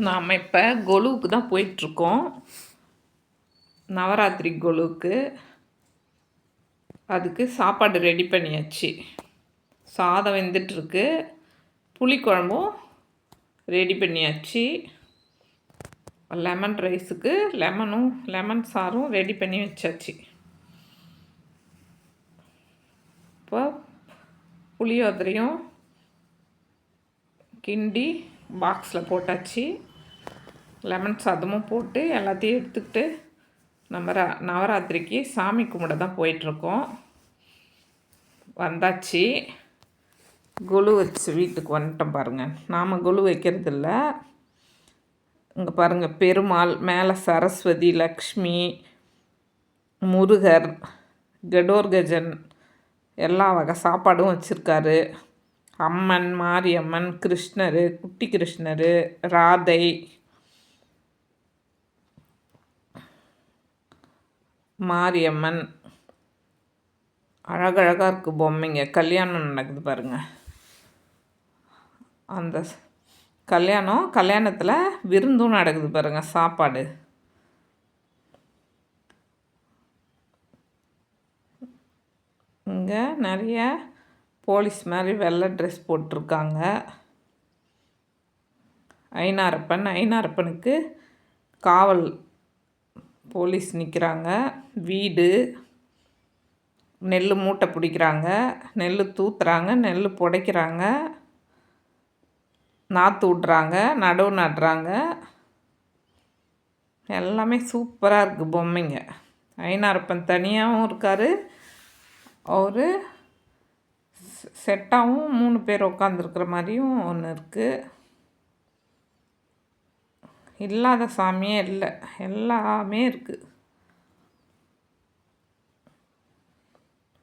நாம் இப்போ கொலுவுக்கு தான் போயிட்டுருக்கோம். நவராத்திரி கொலுவுக்கு. அதுக்கு சாப்பாடு ரெடி பண்ணியாச்சு. சாதம் வெந்துட்டுருக்கு. புளிக்குழம்பும் ரெடி பண்ணியாச்சு. லெமன் ரைஸுக்கு லெமன் சாரும் ரெடி பண்ணி வச்சாச்சு. இப்போ புளியோதரையும் கிண்டி பாக்ஸில் போட்டாச்சு. லெமன் சாதமும் போட்டு எல்லாத்தையும் எடுத்துக்கிட்டு நம்ம நவராத்திரிக்கு சாமி கும்பிட தான் போயிட்டுருக்கோம். வந்தாச்சு. கொலு வச்சு வீட்டுக்கு வந்துட்டோம் பாருங்கள். நாம் கொலு வைக்கிறதில்ல. இங்கே பாருங்கள், பெருமாள், மேலே சரஸ்வதி, லக்ஷ்மி, முருகர், கடோர்கஜன் எல்லா வகை சாப்பாடும் வச்சுருக்காரு. அம்மன், மாரியம்மன், கிருஷ்ணர், குட்டி கிருஷ்ணர், ராதை, மாரியம்மன், அழகழகாக இருக்குது பொம்மைங்க. கல்யாணம் நடக்குது பாருங்கள். அந்த கல்யாணத்தில் விருந்தும் நடக்குது பாருங்கள். சாப்பாடு இங்கே நிறைய போலீஸ் மாதிரி வெள்ளை ட்ரெஸ் போட்டிருக்காங்க. ஐனாரப்பனுக்கு காவல் போலீஸ் நிற்கிறாங்க. வீடு, நெல் மூட்டை பிடிக்கிறாங்க, நெல் தூத்துறாங்க, நெல் புடைக்கிறாங்க, நாற்று விட்றாங்க, நடவு நடுறாங்க. எல்லாமே சூப்பராக இருக்குது பொம்மைங்க. ஐனாரப்பன் தனியாகவும் இருக்கார். அவர் செட்டாகவும் 3 பேர் உட்காந்துருக்குற மாதிரியும் ஒன்று இருக்குது. இல்லாத சாமியே இல்லை, எல்லாமே இருக்குது.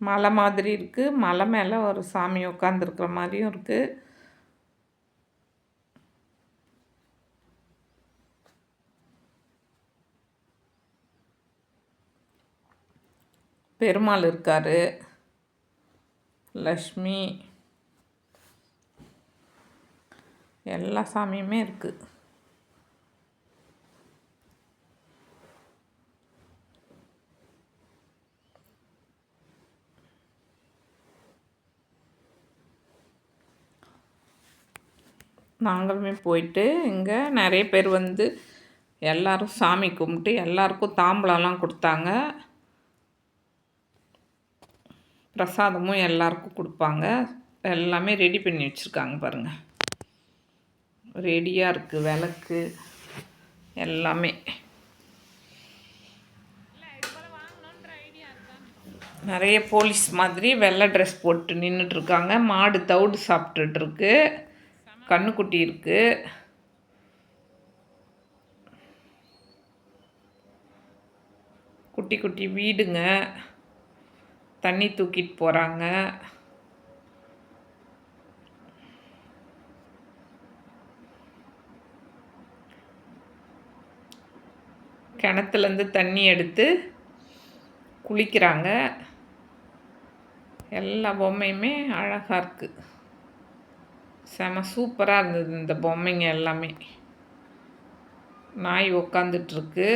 மலை மாதிரி இருக்குது. மலை மேலே ஒரு சாமி உட்காந்துருக்குற மாதிரியும் இருக்குது. பெருமாள் இருக்கார், லக்ஷ்மி, எல்லா சாமியுமே இருக்குது. நாங்களுமே போயிட்டு இங்கே நிறைய பேர் வந்து எல்லோரும் சாமி கும்பிட்டு எல்லாருக்கும் தாம்பூலம்லாம் கொடுத்தாங்க. பிரசாதமும் எல்லாருக்கும் கொடுப்பாங்க. எல்லாமே ரெடி பண்ணி வச்சுருக்காங்க பாருங்கள். ரெடியாக இருக்குது விளக்கு எல்லாமே. நிறைய போலீஸ் மாதிரி வெள்ளை ட்ரெஸ் போட்டு நின்றுட்டுருக்காங்க. மாடு தவிடு சாப்பிட்டுட்ருக்கு. கண்ணுக்குட்டி இருக்குது. குட்டி குட்டி வீடுங்க. தண்ணி தூக்கிட்டு போகிறாங்க. கிணத்துலேருந்து தண்ணி எடுத்து குளிக்கிறாங்க. எல்லா பொம்மையுமே அழகாக இருக்குது. செம சூப்பராக இருந்தது இந்த பொம்மைங்க எல்லாமே. நாய் உக்காந்துட்ருக்கு.